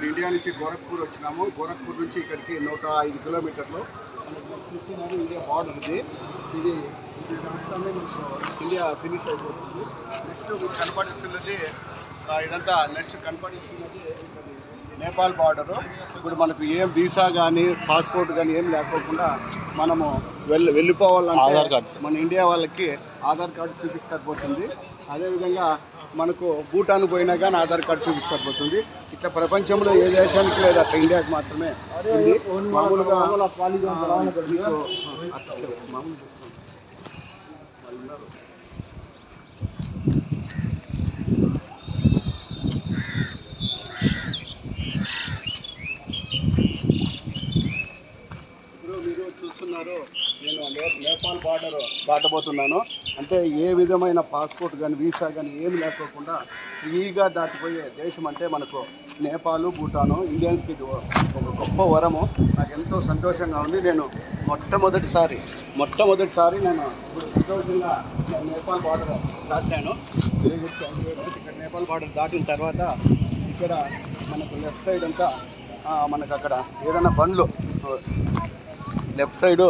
India నుంచి గోరఖ్పూర్ వచ్చినాము. గోరఖ్పూర్ నుంచి ఇక్కడికి 105 కిలోమీటర్లు. చూస్తున్నారు ఇండియా బార్డర్ ఇది రాష్ట్రాన్ని ఇండియా ఫినిష్ అయిపోతుంది. నెక్స్ట్ మీకు కనపడిస్తున్నది ఇదంతా నెక్స్ట్ కనపడిస్తున్నది నేపాల్ బార్డరు. ఇప్పుడు మనకు ఏం వీసా కానీ పాస్పోర్ట్ కానీ ఏం లేకోకుండా మనము వెళ్ళిపోవాలంటే ఆధార్ కార్డు, మన ఇండియా వాళ్ళకి ఆధార్ కార్డు చూపిస్తే సరిపోతుంది. అదేవిధంగా మనకు భూటాన్ పోయినా కానీ ఆధార్ కార్డు చూపిస్తే సరిపోతుంది. ఇట్లా ప్రపంచంలో ఏ దేశానికి లేదు, అక్కడ ఇండియాకి మాత్రమే మామూలుగా మీరు చూస్తున్నారు. నేను నేపాల్ బార్డర్ దాటబోతున్నాను. అంటే ఏ విధమైన పాస్పోర్ట్ కానీ వీసా కానీ ఏమి లేకోకుండా ఫ్రీగా దాటిపోయే దేశం అంటే మనకు నేపాల్, భూటాను. ఇండియన్స్కి ఇది ఒక గొప్ప వరము. నాకు ఎంతో సంతోషంగా ఉంది. నేను మొట్టమొదటిసారి నేను ఇప్పుడు సంతోషంగా నేపాల్ బార్డర్ దాటాను. ఇక్కడ నేపాల్ బార్డర్ దాటిన తర్వాత ఇక్కడ మనకు లెఫ్ట్ సైడ్ అంతా మనకు అక్కడ ఏదైనా బండ్లు లెఫ్ట్ సైడు